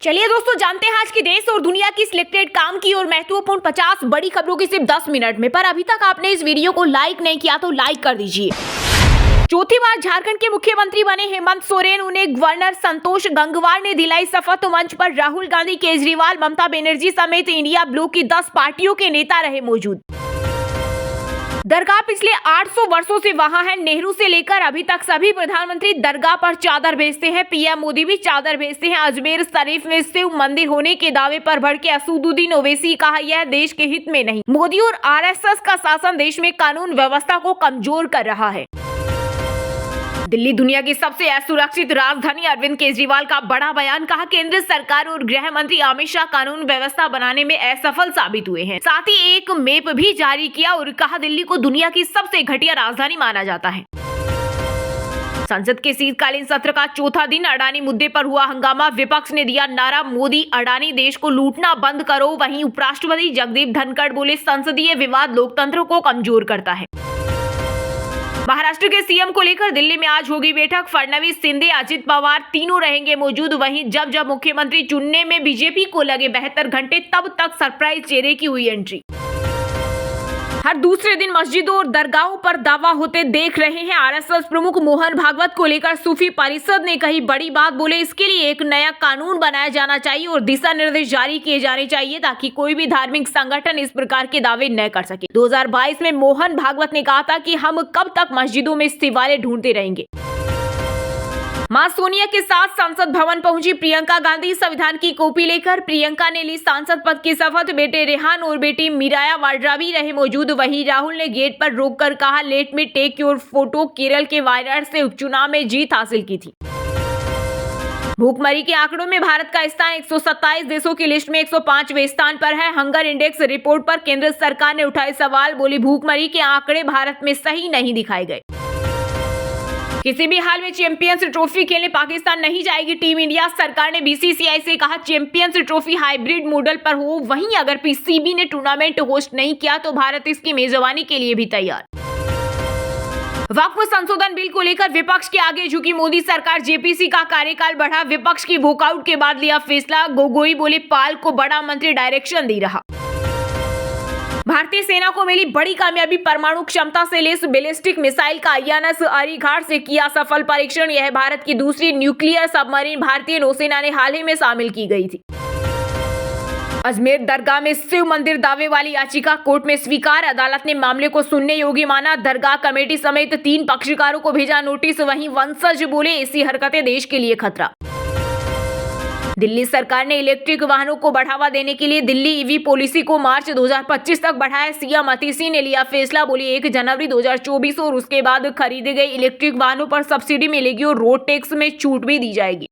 चलिए दोस्तों, जानते हैं आज के देश और दुनिया की सिलेक्टेड काम की और महत्वपूर्ण 50 बड़ी खबरों की सिर्फ 10 मिनट में। पर अभी तक आपने इस वीडियो को लाइक नहीं किया तो लाइक कर दीजिए। चौथी बार झारखंड के मुख्यमंत्री बने हेमंत सोरेन, उन्हें गवर्नर संतोष गंगवार ने दिलाई शपथ। मंच पर राहुल गांधी, केजरीवाल, ममता बनर्जी समेत इंडिया ब्लॉक की 10 पार्टियों के नेता रहे मौजूद। दरगाह पिछले 800 वर्षों से वहां है। नेहरू से लेकर अभी तक सभी प्रधानमंत्री दरगाह पर चादर भेजते हैं। पीएम मोदी भी चादर भेजते हैं। अजमेर शरीफ में शिव मंदिर होने के दावे पर भड़के असदुद्दीन ओवैसी, कहा यह देश के हित में नहीं। मोदी और आरएसएस का शासन देश में कानून व्यवस्था को कमजोर कर रहा है। दिल्ली दुनिया की सबसे असुरक्षित राजधानी, अरविंद केजरीवाल का बड़ा बयान, कहा केंद्र सरकार और गृह मंत्री अमित शाह कानून व्यवस्था बनाने में असफल साबित हुए हैं। साथ ही एक मैप भी जारी किया और कहा दिल्ली को दुनिया की सबसे घटिया राजधानी माना जाता है। संसद के शीतकालीन सत्र का चौथा दिन अडानी मुद्दे पर हुआ हंगामा। विपक्ष ने दिया नारा, मोदी अडानी देश को लूटना बंद करो। वहीं उपराष्ट्रपति जगदीप धनखड़ बोले, संसदीय विवाद लोकतंत्र को कमजोर करता है। महाराष्ट्र के सीएम को लेकर दिल्ली में आज होगी बैठक। फडणवीस, शिंदे, अजित पवार तीनों रहेंगे मौजूद। वहीं जब जब मुख्यमंत्री चुनने में बीजेपी को लगे 72 घंटे, तब तक सरप्राइज चेहरे की हुई एंट्री। हर दूसरे दिन मस्जिदों और दरगाहों पर दावा होते देख रहे हैं। आरएसएस प्रमुख मोहन भागवत को लेकर सूफी परिषद ने कही बड़ी बात, बोले इसके लिए एक नया कानून बनाया जाना चाहिए और दिशा निर्देश जारी किए जाने चाहिए ताकि कोई भी धार्मिक संगठन इस प्रकार के दावे न कर सके। 2022 में मोहन भागवत ने कहा था कि हम कब तक मस्जिदों में शिवालय ढूंढते रहेंगे। मां सोनिया के साथ संसद भवन पहुंची प्रियंका गांधी। संविधान की कॉपी लेकर प्रियंका ने ली सांसद पद की शपथ। बेटे रेहान और बेटी मिराया वाड्रा भी रहे मौजूद। वहीं राहुल ने गेट पर रोककर कहा, let me take your photo. Kerala के वायनाड से उपचुनाव में जीत हासिल की थी। भूखमरी के आंकड़ों में भारत का स्थान 127 देशों की लिस्ट में 105वें स्थान पर है। हंगर इंडेक्स रिपोर्ट पर केंद्र सरकार ने उठाए सवाल, बोली भूखमरी के आंकड़े भारत में सही नहीं दिखाए गए। किसी भी हाल में चैंपियंस ट्रॉफी खेलने पाकिस्तान नहीं जाएगी टीम इंडिया। सरकार ने बीसीसीआई से कहा चैंपियंस ट्रॉफी हाइब्रिड मॉडल पर हो। वहीं अगर पीसीबी ने टूर्नामेंट होस्ट नहीं किया तो भारत इसकी मेजबानी के लिए भी तैयार। वक्फ संशोधन बिल को लेकर विपक्ष के आगे झुकी मोदी सरकार। जेपीसी का कार्यकाल बढ़ा। विपक्ष की वॉकआउट के बाद लिया फैसला। गोगोई बोले, पाल को बड़ा मंत्री डायरेक्शन दे रहा। भारतीय सेना को मिली बड़ी कामयाबी। परमाणु क्षमता से लेस बैलिस्टिक मिसाइल का आईएनएस अरिघाट से किया सफल परीक्षण। यह भारत की दूसरी न्यूक्लियर सबमरीन भारतीय नौसेना ने हाल ही में शामिल की गई थी। अजमेर दरगाह में शिव मंदिर दावे वाली याचिका कोर्ट में स्वीकार। अदालत ने मामले को सुनने योग्य माना। दरगाह कमेटी समेत 3 पक्षकारों को भेजा नोटिस। वहीं वंशज बोले, ऐसी हरकतें देश के लिए खतरा। दिल्ली सरकार ने इलेक्ट्रिक वाहनों को बढ़ावा देने के लिए दिल्ली ईवी पॉलिसी को मार्च 2025 तक बढ़ाया। सीएम अतिशी ने लिया फैसला, बोली 1 जनवरी 2024 और उसके बाद खरीदे गए इलेक्ट्रिक वाहनों पर सब्सिडी मिलेगी और रोड टैक्स में छूट भी दी जाएगी।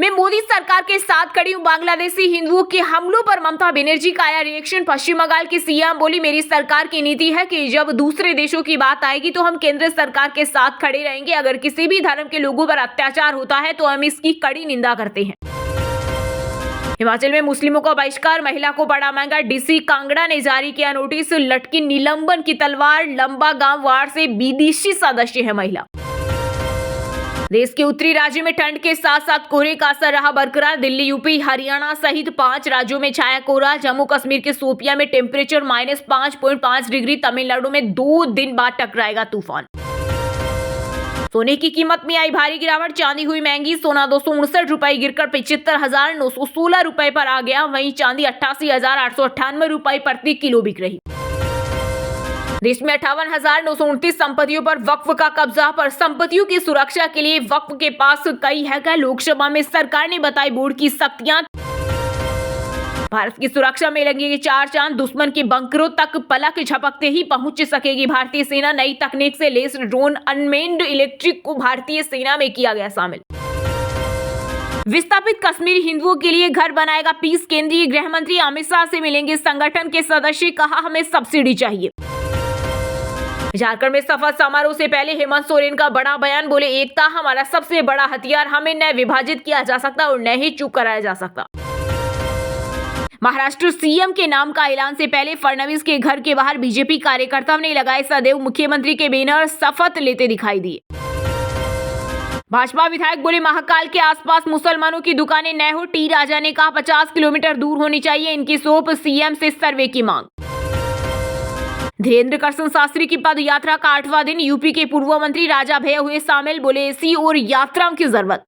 मैं मोदी सरकार के साथ खड़ी हूँ। बांग्लादेशी हिंदुओं के हमलों पर ममता बनर्जी का आया रिएक्शन। पश्चिम बंगाल की सीएम बोली, मेरी सरकार की नीति है कि जब दूसरे देशों की बात आएगी तो हम केंद्र सरकार के साथ खड़े रहेंगे। अगर किसी भी धर्म के लोगों पर अत्याचार होता है तो हम इसकी कड़ी निंदा करते हैं। हिमाचल में मुस्लिमों का बहिष्कार, महिला को बड़ा महंगा। डीसी कांगड़ा ने जारी किया नोटिस। लटकी निलंबन की तलवार। लंबा गांव वार्ड से विदेशी सदस्य है महिला। देश के उत्तरी राज्य में ठंड के साथ साथ कोहरे का असर रहा बरकरार। दिल्ली, यूपी, हरियाणा सहित 5 राज्यों में छाया कोहरा। जम्मू कश्मीर के शोपियां में टेम्परेचर -5.5 डिग्री। तमिलनाडु में 2 दिन बाद टकराएगा तूफान। सोने की कीमत में आई भारी गिरावट। चांदी हुई महंगी। सोना 259 रुपए गिरकर 75,916 रुपए पर आ गया। वहीं चांदी 88,898 रुपए प्रति किलो बिक रही। देश में 58,929 संपत्तियों पर वक्फ का कब्जा। पर संपत्तियों की सुरक्षा के लिए वक्फ के पास कई है। लोकसभा में सरकार ने बताई बोर्ड की शक्तियां। भारत की सुरक्षा में लगेंगे 4 चांद। दुश्मन के बंकरों तक पलक झपकते ही पहुंच सकेगी भारतीय सेना। नई तकनीक से लेस ड्रोन अनमेन्ड इलेक्ट्रिक को भारतीय सेना में किया गया शामिल। विस्थापित कश्मीरी हिंदुओं के लिए घर बनाएगा पीस। केंद्रीय गृह मंत्री अमित शाह से मिलेंगे संगठन के सदस्य। कहा हमें सब्सिडी चाहिए। झारखंड में शपथ समारोह से पहले हेमंत सोरेन का बड़ा बयान, बोले एकता हमारा सबसे बड़ा हथियार। हमें न विभाजित किया जा सकता और न ही चुप कराया जा सकता। महाराष्ट्र सीएम के नाम का ऐलान से पहले फडणवीस के घर के बाहर बीजेपी कार्यकर्ताओं ने लगाए सदैव मुख्यमंत्री के बैनर। शपथ लेते दिखाई दिए। भाजपा विधायक बोले महाकाल के आसपास मुसलमानों की दुकानें न हो। टी राजा ने कहा 50 किलोमीटर दूर होनी चाहिए इनकी शॉप। सीएम से सर्वे की मांग। धीरेन्द्र कृष्ण शास्त्री की पद यात्रा का 8वां दिन। यूपी के पूर्व मंत्री राजा भैया हुए शामिल। बोले एसी और यात्रा की जरूरत।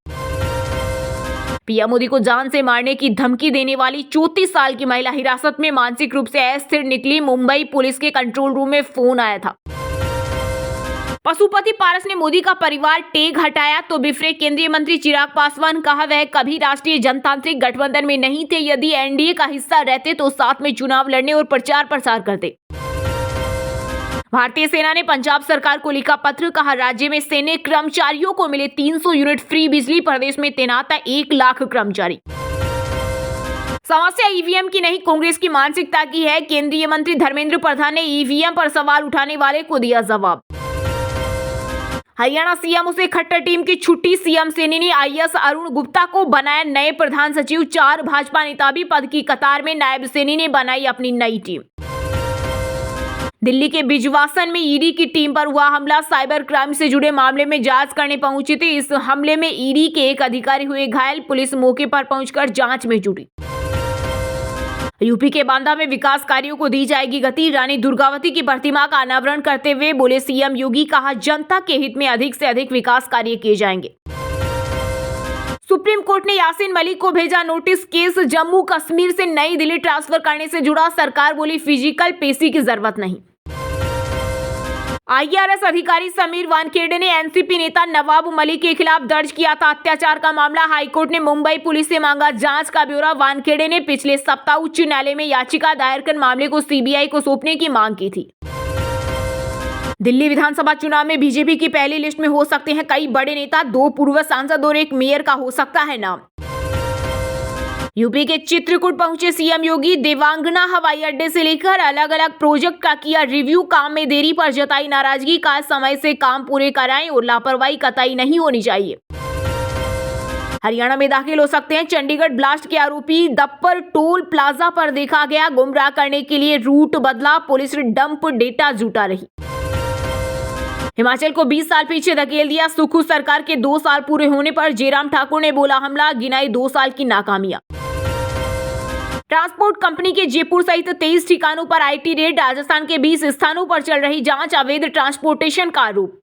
पीएम मोदी को जान से मारने की धमकी देने वाली 34 साल की महिला हिरासत में। मानसिक रूप से अस्थिर निकली। मुंबई पुलिस के कंट्रोल रूम में फोन आया था। पशुपति पारस ने मोदी का परिवार टैग हटाया तो बिफरे केंद्रीय मंत्री चिराग पासवान। कहा वह कभी राष्ट्रीय जनतांत्रिक गठबंधन में नहीं थे। यदि एनडीए का हिस्सा रहते तो साथ में चुनाव लड़ने और प्रचार प्रसार करते। भारतीय सेना ने पंजाब सरकार को लिखा पत्र। कहा राज्य में सैनिक कर्मचारियों को मिले 300 यूनिट फ्री बिजली। प्रदेश में तैनात है 1 लाख कर्मचारी। समस्या ईवीएम की नहीं कांग्रेस की मानसिकता की है। केंद्रीय मंत्री धर्मेंद्र प्रधान ने ईवीएम पर सवाल उठाने वाले को दिया जवाब। हरियाणा सीएम से खट्टर टीम की छुट्टी। सीएम सैनी ने आईएएस अरुण गुप्ता को बनाया नए प्रधान सचिव। 4 भाजपा नेता भी पद की कतार में। नायब सैनी ने बनाई अपनी नई टीम। दिल्ली के बिजवासन में ईडी की टीम पर हुआ हमला। साइबर क्राइम से जुड़े मामले में जांच करने पहुंची थी। इस हमले में ईडी के एक अधिकारी हुए घायल। पुलिस मौके पर पहुंचकर जांच में जुटी। यूपी के बांदा में विकास कार्यों को दी जाएगी गति। रानी दुर्गावती की प्रतिमा का अनावरण करते हुए बोले सीएम योगी। कहा जनता के हित में अधिक से अधिक विकास कार्य किए जाएंगे। सुप्रीम कोर्ट ने यासीन मलिक को भेजा नोटिस। केस जम्मू कश्मीर से नई दिल्ली ट्रांसफर करने से जुड़ा। सरकार बोली फिजिकल पेशी की जरूरत नहीं। आईआरएस अधिकारी समीर वानखेड़े ने एनसीपी नेता नवाब मलिक के खिलाफ दर्ज किया था अत्याचार का मामला। हाईकोर्ट ने मुंबई पुलिस से मांगा जांच का ब्यौरा। वानखेड़े ने पिछले सप्ताह उच्च न्यायालय में याचिका दायर कर मामले को सीबीआई को सौंपने की मांग की थी। दिल्ली विधानसभा चुनाव में बीजेपी की पहली लिस्ट में हो सकते हैं कई बड़े नेता। 2 पूर्व सांसद और 1 मेयर का हो सकता है नाम। यूपी के चित्रकूट पहुंचे सीएम योगी। देवांगना हवाई अड्डे से लेकर अलग अलग प्रोजेक्ट का किया रिव्यू। काम में देरी पर जताई नाराजगी। का समय से काम पूरे कराएं और लापरवाही कतई नहीं होनी चाहिए। हरियाणा में दाखिल हो सकते हैं चंडीगढ़ ब्लास्ट के आरोपी। दप्पर टोल प्लाजा पर देखा गया। गुमराह करने के लिए रूट बदला। पुलिस डंप डेटा जुटा रही। हिमाचल को 20 साल पीछे धकेल दिया। सुखू सरकार के 2 साल पूरे होने पर जयराम ठाकुर ने बोला हमला। गिनाई 2 साल की नाकामियां। ट्रांसपोर्ट कंपनी के जयपुर सहित 23 ठिकानों पर आईटी रेड। राजस्थान के 20 स्थानों पर चल रही जांच। अवैध ट्रांसपोर्टेशन का आरोप।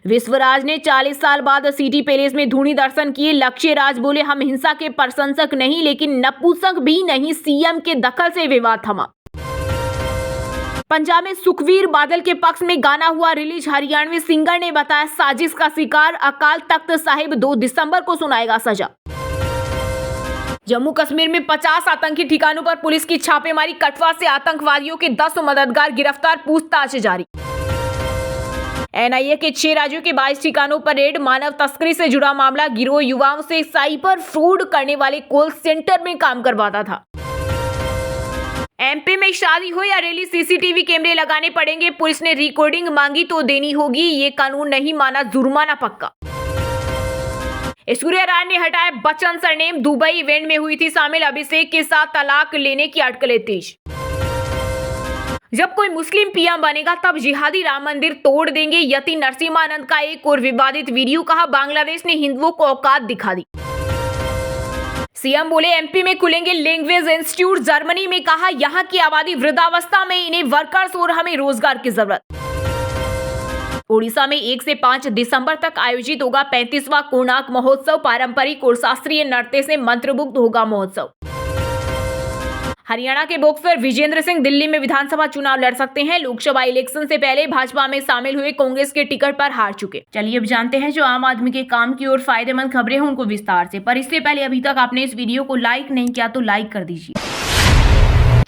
विश्वराज ने 40 साल बाद सिटी पैलेस में धूनी दर्शन किए। लक्ष्य राज बोले हम हिंसा के प्रशंसक नहीं लेकिन नपुंसक भी नहीं। सीएम के दखल से विवाद थमा। पंजाब में सुखवीर बादल के पक्ष में गाना हुआ रिलीज। हरियाणवी सिंगर ने बताया साजिश का शिकार। अकाल तख्त साहिब 2 दिसंबर को सुनाएगा सजा। जम्मू कश्मीर में 50 आतंकी ठिकानों पर पुलिस की छापेमारी। कठुआ से आतंकवादियों के 10 मददगार गिरफ्तार। पूछताछ जारी। एनआईए के 6 राज्यों के 22 ठिकानों पर रेड। मानव तस्करी से जुड़ा मामला। गिरोह युवाओं से साइबर फ्रॉड करने वाले कॉल सेंटर में काम करवाता था। एमपी में शादी हो या रैली सीसीटीवी कैमरे लगाने पड़ेंगे। पुलिस ने रिकॉर्डिंग मांगी तो देनी होगी। ये कानून नहीं माना जुर्माना पक्का। ऐश्वर्या राय ने हटाया बच्चन सरनेम। दुबई इवेंट में हुई थी शामिल। अभिषेक के साथ तलाक लेने की अटकलें तेज। जब कोई मुस्लिम पीएम बनेगा तब जिहादी राम मंदिर तोड़ देंगे। यति नरसिम्हानंद का एक और विवादित वीडियो। कहा बांग्लादेश ने हिंदुओं को औकात दिखा दी। सीएम बोले एमपी में खुलेंगे लैंग्वेज इंस्टीट्यूट। जर्मनी में कहा यहां की आबादी वृद्धावस्था में। इन्हें वर्कर्स और हमें रोजगार की जरूरत। ओडिशा में 1 से 5 दिसंबर तक आयोजित होगा 35वां कोणार्क महोत्सव। पारंपरिक और शास्त्रीय नृत्य से मंत्रमुग्ध होगा महोत्सव। हरियाणा के बॉक्सर विजेंद्र सिंह दिल्ली में विधानसभा चुनाव लड़ सकते हैं। लोकसभा इलेक्शन से पहले भाजपा में शामिल हुए कांग्रेस के टिकट पर हार चुके। चलिए अब जानते हैं जो आम आदमी के काम की और फायदेमंद खबरें हैं उनको विस्तार से। पर इससे पहले अभी तक आपने इस वीडियो को लाइक नहीं किया तो लाइक कर दीजिए।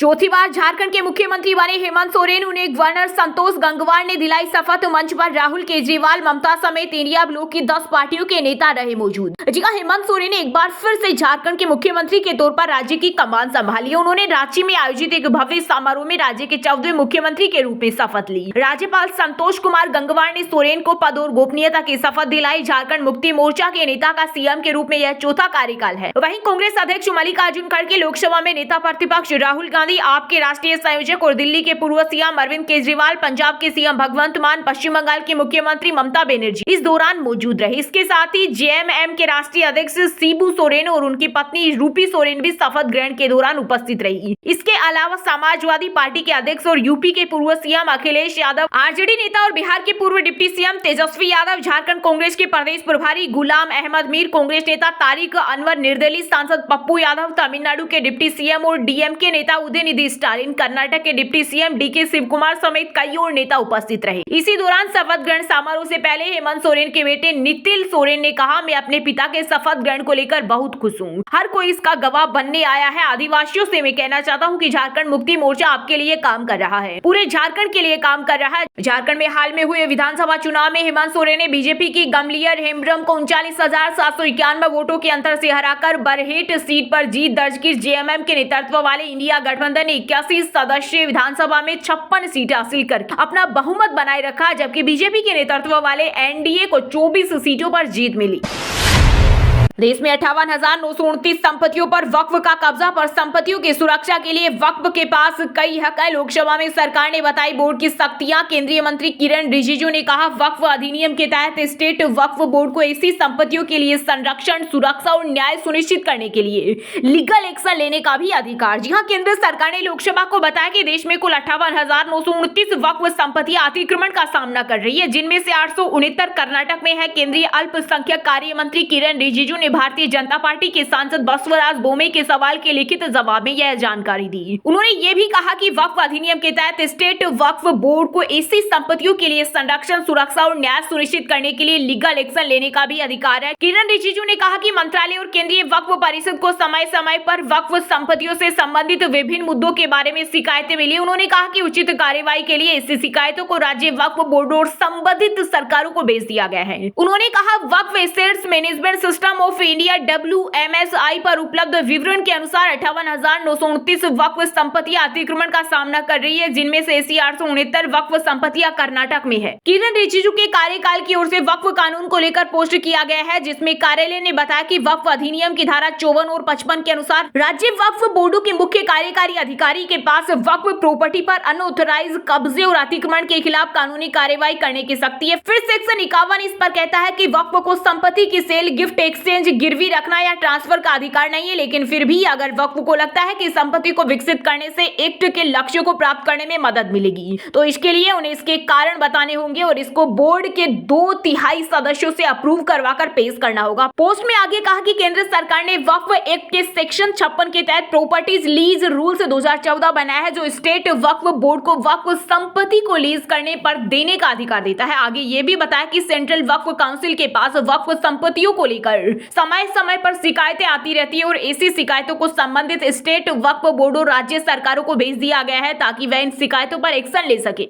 चौथी बार झारखंड के मुख्यमंत्री बने हेमंत सोरेन। उन्हें गवर्नर संतोष गंगवार ने दिलाई शपथ। मंच पर राहुल केजरीवाल, ममता समेत इंडिया ब्लॉक की 10 पार्टियों के नेता रहे मौजूद। जी हां, हेमंत सोरेन ने एक बार फिर से झारखंड के मुख्यमंत्री के तौर पर राज्य की कमान संभाली। उन्होंने रांची में आयोजित एक भव्य समारोह में राज्य के 14वें मुख्यमंत्री के रूप में शपथ ली। राज्यपाल संतोष कुमार गंगवार ने सोरेन को पद और गोपनीयता की शपथ दिलाई। झारखंड मुक्ति मोर्चा के नेता का सीएम के रूप में यह चौथा कार्यकाल है। वहीं कांग्रेस अध्यक्ष मल्लिकार्जुन खड़गे, लोकसभा में नेता प्रतिपक्ष राहुल गांधी गांधी, आप के राष्ट्रीय संयोजक और दिल्ली के पूर्व सीएम अरविंद केजरीवाल, पंजाब के सीएम भगवंत मान, पश्चिम बंगाल की मुख्यमंत्री ममता बनर्जी इस दौरान मौजूद रहे। इसके साथ ही जेएमएम के राष्ट्रीय अध्यक्ष शिबू सोरेन और उनकी पत्नी रूपी सोरेन भी शपथ ग्रहण के दौरान उपस्थित रही। इसके अलावा समाजवादी पार्टी के अध्यक्ष और यूपी के पूर्व सीएम अखिलेश यादव, आरजेडी नेता और बिहार के पूर्व डिप्टी सीएम तेजस्वी यादव, झारखंड कांग्रेस के प्रदेश प्रभारी गुलाम अहमद मीर, कांग्रेस नेता तारिक अनवर, निर्दलीय सांसद पप्पू यादव, तमिलनाडु के डिप्टी सीएम और डीएमके नेता उदयनिधि स्टालिन, कर्नाटक के डिप्टी सीएम डीके शिवकुमार समेत कई और नेता उपस्थित रहे। इसी दौरान शपथ ग्रहण समारोह से पहले हेमंत सोरेन के बेटे नितिन सोरेन ने कहा, मैं अपने पिता के शपथ ग्रहण को लेकर बहुत खुश हूँ। हर कोई इसका गवाह बनने आया है। आदिवासियों से मैं कहना चाहता हूँ कि झारखंड मुक्ति मोर्चा आपके लिए काम कर रहा है, पूरे झारखंड के लिए काम कर रहा है। झारखंड में हाल में हुए विधानसभा चुनाव में हेमंत सोरेन ने बीजेपी की गमलियर हेम्ब्रम को 39,791 वोटों के अंतर से हराकर बरहेट सीट पर जीत दर्ज की। जेएमएम के नेतृत्व वाले इंडिया गठबंधन ने 81 सदस्यीय विधानसभा में 56 सीट हासिल कर अपना बहुमत बनाए रखा, जबकि बीजेपी के नेतृत्व वाले एनडीए को 24 सीटों पर जीत मिली। देश में 58,929 संपत्तियों पर वक्फ का कब्जा। पर संपत्तियों की सुरक्षा के लिए वक्फ के पास कई हक है। लोकसभा में सरकार ने बताई बोर्ड की शक्तियां। केंद्रीय मंत्री किरण रिजिजू ने कहा, वक्फ अधिनियम के तहत स्टेट वक्फ बोर्ड को ऐसी संपत्तियों के लिए संरक्षण, सुरक्षा और न्याय सुनिश्चित करने के लिए लीगल एक्शन लेने का भी अधिकार। जी हां, केंद्र सरकार ने लोकसभा को बताया कि देश में कुल 58,929 वक्फ संपत्तियां अतिक्रमण का सामना कर रही है, जिनमें से 869 कर्नाटक में है। केंद्रीय अल्पसंख्यक कार्य मंत्री किरण रिजिजू भारतीय जनता पार्टी के सांसद बसवराज बोमे के सवाल के लिखित जवाब में यह जानकारी दी। उन्होंने ये भी कहा कि वक्फ अधिनियम के तहत स्टेट वक्फ बोर्ड को ऐसी संपत्तियों के लिए संरक्षण, सुरक्षा और न्याय सुनिश्चित करने के लिए लीगल एक्शन लेने का भी अधिकार है। किरण रिजिजू ने कहा कि मंत्रालय और केंद्रीय वक्फ परिषद को समय समय पर वक्फ संपत्तियों से संबंधित विभिन्न मुद्दों के बारे में शिकायतें मिली। उन्होंने कहा कि उचित कार्यवाही के लिए ऐसी शिकायतों को राज्य वक्फ बोर्ड और संबंधित सरकारों को भेज दिया गया है। उन्होंने कहा, Waqf assets management system of India WMSI पर उपलब्ध विवरण के अनुसार 58,929 वक्फ संपत्तियां अतिक्रमण का सामना कर रही है, जिनमें से 869 वक्फ संपत्तियां कर्नाटक में है। किरण रिजिजू के कार्यकाल की ओर से वक्फ कानून को लेकर पोस्ट किया गया है, जिसमें कार्यालय ने बताया कि वक्फ अधिनियम की धारा 54 और 55 के अनुसार राज्य वक्फ बोर्डों के मुख्य कार्यकारी अधिकारी के पास वक्फ प्रॉपर्टी पर अनऑथराइज्ड कब्जे और अतिक्रमण के खिलाफ कानूनी कार्रवाई करने की शक्ति है। फिर सेक्शन 51 इस पर कहता है कि वक्फ को संपत्ति की सेल, गिफ्ट, एक्सचेंज, गिरवी रखना या ट्रांसफर का अधिकार नहीं है, लेकिन फिर भी अगर वक्फ को लगता है कि संपत्ति को विकसित करने से एक्ट के लक्ष्यों को प्राप्त करने में मदद मिलेगी, तो इसके लिए उन्हें इसके कारण बताने होंगे और इसको बोर्ड के 2/3 सदस्यों से अप्रूव करवाकर पेश करना होगा। पोस्ट में आगे कहा कि केंद्र सरकार ने वक्फ एक्ट के सेक्शन 56 के तहत प्रॉपर्टीज लीज रूल्स 2014 बनाया है, जो स्टेट वक्फ बोर्ड को वक्फ संपत्ति को लीज करने पर देने का अधिकार देता है। आगे ये भी बताया कि सेंट्रल वक्फ काउंसिल के पास वक्फ संपत्तियों को लेकर समय समय पर शिकायतें आती रहती है और ऐसी शिकायतों को संबंधित स्टेट वक्फ बोर्ड और राज्य सरकारों को भेज दिया गया है, ताकि वह इन शिकायतों पर एक्शन ले सके।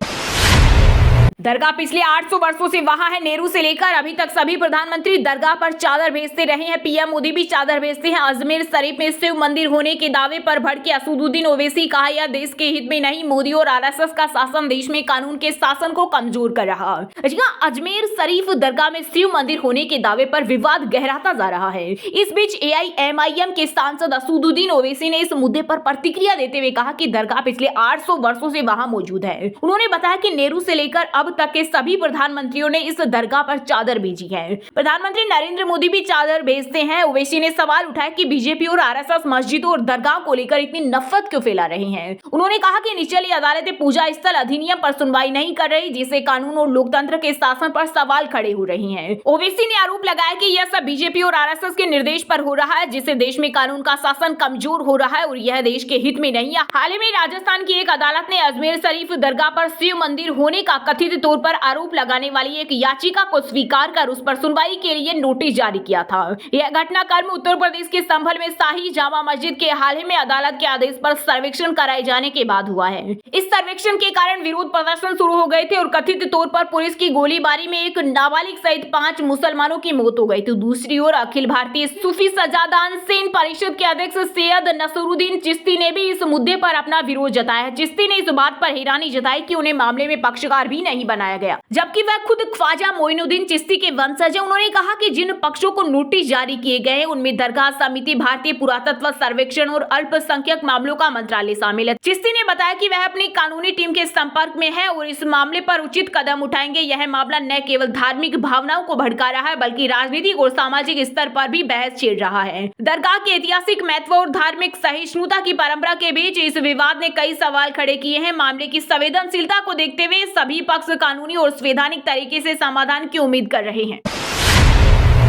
दरगाह पिछले 800 वर्षों से वहां है। नेहरू से लेकर अभी तक सभी प्रधानमंत्री दरगाह पर चादर भेजते रहे हैं। पीएम मोदी भी चादर भेजते हैं। अजमेर शरीफ में शिव मंदिर होने के दावे पर भड़के असदुद्दीन ओवैसी, कहा यह देश के हित में नहीं, मोदी और आरएसएस का शासन देश में कानून के शासन को कमजोर कर रहा है। अजमेर शरीफ दरगाह में शिव मंदिर होने के दावे पर विवाद गहराता जा रहा है। इस बीच AIMIM के सांसद असदुद्दीन ओवैसी ने इस मुद्दे पर प्रतिक्रिया देते हुए कहा कि दरगाह पिछले 800 वर्षों से वहां मौजूद है। उन्होंने बताया कि नेहरू से लेकर अब तक के सभी प्रधानमंत्रियों ने इस दरगाह पर चादर भेजी है। प्रधानमंत्री नरेंद्र मोदी भी चादर भेजते हैं। ओवैसी ने सवाल उठाया कि बीजेपी और आरएसएस मस्जिदों और दरगाह को लेकर इतनी नफरत क्यों फैला रहे हैं। उन्होंने कहा कि निचली अदालतें पूजा स्थल अधिनियम पर सुनवाई नहीं कर रही, जिससे कानून और लोकतंत्र के शासन पर सवाल खड़े हो रहे हैं। ओवैसी ने आरोप लगाया कि यह सब बीजेपी और आरएसएस के निर्देश पर हो रहा है, जिससे देश में कानून का शासन कमजोर हो रहा है और यह देश के हित में नहीं है। हाल ही में राजस्थान की एक अदालत ने अजमेर शरीफ दरगाह पर शिव मंदिर होने का कथित तौर पर आरोप लगाने वाली एक याचिका को स्वीकार कर उस पर सुनवाई के लिए नोटिस जारी किया था। यह घटनाक्रम उत्तर प्रदेश के संभल में शाही जामा मस्जिद के हाल ही में अदालत के आदेश पर सर्वेक्षण कराए जाने के बाद हुआ है। इस सर्वेक्षण के कारण विरोध प्रदर्शन शुरू हो गए थे और कथित तौर पर पुलिस की गोलीबारी में एक नाबालिग सहित 5 मुसलमानों की मौत हो गई थी। दूसरी ओर अखिल भारतीय सूफी सजादान सेन परिषद के अध्यक्ष सैयद नसरुद्दीन चिश्ती ने भी इस मुद्दे पर अपना विरोध जताया है। चिश्ती ने इस बात पर हैरानी जताई कि उन्हें मामले में पक्षकार भी नहीं बनाया गया, जबकि वह खुद ख्वाजा मोइनुद्दीन चिश्ती के वंशज है। उन्होंने कहा कि जिन पक्षों को नोटिस जारी किए गए हैं उनमें दरगाह समिति, भारतीय पुरातत्व सर्वेक्षण और अल्पसंख्यक मामलों का मंत्रालय शामिल है। चिश्ती ने बताया कि वह अपनी कानूनी टीम के संपर्क में है और इस मामले पर उचित कदम उठाएंगे। यह मामला न केवल धार्मिक भावनाओं को भड़का रहा है बल्कि राजनीतिक और सामाजिक स्तर पर भी बहस छेड़ रहा है। दरगाह के ऐतिहासिक महत्व और धार्मिक सहिष्णुता की परंपरा के बीच इस विवाद ने कई सवाल खड़े किए हैं। मामले की संवेदनशीलता को देखते हुए सभी पक्ष कानूनी और संवैधानिक तरीके से समाधान की उम्मीद कर रहे हैं।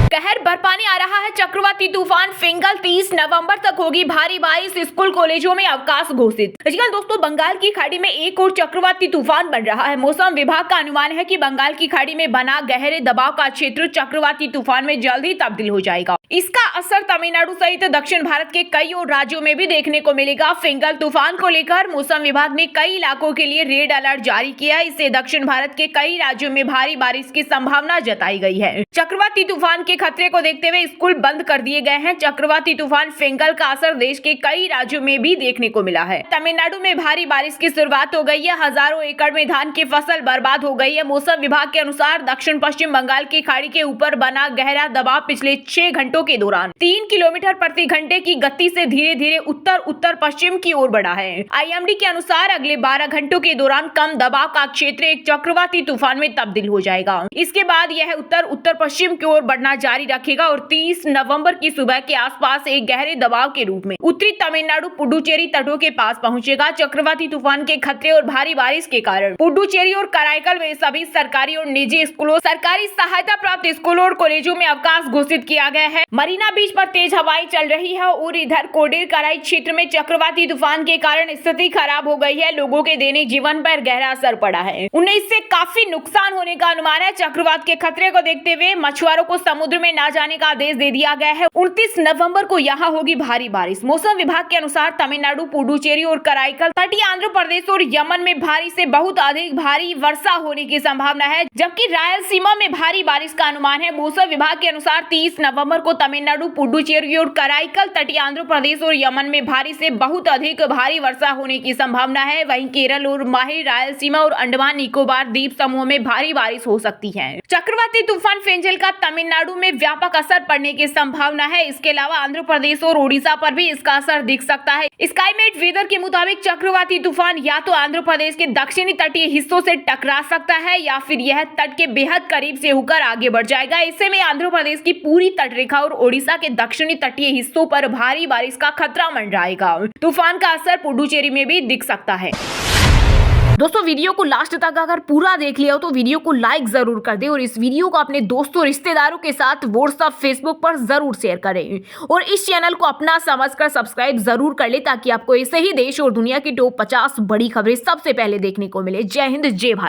कहर बरपाने आ रहा है चक्रवाती तूफान फिंगल। 30 नवंबर तक होगी भारी बारिश, स्कूल कॉलेजों में अवकाश घोषित। दोस्तों, बंगाल की खाड़ी में एक और चक्रवाती तूफान बन रहा है। मौसम विभाग का अनुमान है कि बंगाल की खाड़ी में बना गहरे दबाव का क्षेत्र चक्रवाती तूफान में जल्द ही तब्दील हो जाएगा। इसका असर तमिलनाडु सहित दक्षिण भारत के कई और राज्यों में भी देखने को मिलेगा। फिंगल तूफान को लेकर मौसम विभाग ने कई इलाकों के लिए रेड अलर्ट जारी किया है। इससे दक्षिण भारत के कई राज्यों में भारी बारिश की संभावना जताई गई है। चक्रवाती तूफान के खतरे को देखते हुए स्कूल बंद कर दिए गए हैं। चक्रवाती तूफान फिंगल का असर देश के कई राज्यों में भी देखने को मिला है। तमिलनाडु में भारी बारिश की शुरुआत हो गई है। हजारों एकड़ में धान की फसल बर्बाद हो गई है। मौसम विभाग के अनुसार दक्षिण पश्चिम बंगाल की खाड़ी के ऊपर बना गहरा दबाव पिछले 6 घंटों के दौरान 3 किलोमीटर प्रति घंटे की गति से धीरे धीरे उत्तर उत्तर पश्चिम की ओर बढ़ा है। आईएमडी के अनुसार अगले 12 घंटों के दौरान कम दबाव का क्षेत्र एक चक्रवाती तूफान में तब्दील हो जाएगा। इसके बाद यह उत्तर उत्तर पश्चिम की ओर बढ़ना जारी रखेगा और 30 नवंबर की सुबह के आसपास एक गहरे दबाव के रूप में उत्तरी तमिलनाडु पुडुचेरी तटों के पास पहुंचेगा। चक्रवाती तूफान के खतरे और भारी बारिश के कारण पुडुचेरी और कराईकल में सभी सरकारी और निजी स्कूलों, सरकारी सहायता प्राप्त स्कूलों और कॉलेजों में अवकाश घोषित किया गया है। मरीना बीच पर तेज हवाएं चल रही है और इधर कोडेर कराई क्षेत्र में चक्रवाती तूफान के कारण स्थिति खराब हो गई है। लोगों के दैनिक जीवन पर गहरा असर पड़ा है। उन्हें इससे काफी नुकसान होने का अनुमान है। चक्रवात के खतरे को देखते हुए मछुआरों को समुद्र में न जाने का आदेश दे दिया गया है। 29 नवंबर को यहाँ होगी भारी बारिश। मौसम विभाग के अनुसार तमिलनाडु, पुडुचेरी और कराईकल, तटीय आंध्र प्रदेश और यमन में भारी से बहुत अधिक भारी वर्षा होने की संभावना है, जबकि रायलसीमा में भारी बारिश का अनुमान है। मौसम विभाग के अनुसार 30 नवंबर को तमिलनाडु, पुडुचेरी और कराईकल, तटीय आंध्र प्रदेश और यमन में भारी से बहुत अधिक भारी वर्षा होने की संभावना है। वहीं केरल और माही, रायलसीमा और अंडमान निकोबार द्वीप समूह में भारी बारिश हो सकती है। चक्रवाती तूफान फिंगल का तमिलनाडु में व्यापक असर पड़ने की संभावना है। इसके अलावा आंध्र प्रदेश और ओडिशा पर भी इसका असर दिख सकता है। स्काईमेट वेदर के मुताबिक चक्रवाती तूफान या तो आंध्र प्रदेश के दक्षिणी तटीय हिस्सों से टकरा सकता है या फिर यह तट के बेहद करीब से होकर आगे बढ़ जाएगा। ऐसे में आंध्र प्रदेश की पूरी तटरेखा और ओडिशा के दक्षिणी तटीय हिस्सों पर भारी बारिश का खतरा मंडराएगा। तूफान का असर पुडुचेरी में भी दिख सकता है। दोस्तों, वीडियो को लास्ट तक अगर पूरा देख लिया हो तो वीडियो को लाइक जरूर कर दे और इस वीडियो को अपने दोस्तों, रिश्तेदारों के साथ व्हाट्सएप, फेसबुक पर जरूर शेयर करें और इस चैनल को अपना समझकर सब्सक्राइब जरूर कर ले ताकि आपको ऐसे ही देश और दुनिया की टॉप 50 बड़ी खबरें सबसे पहले देखने को मिले। जय हिंद, जय भारत।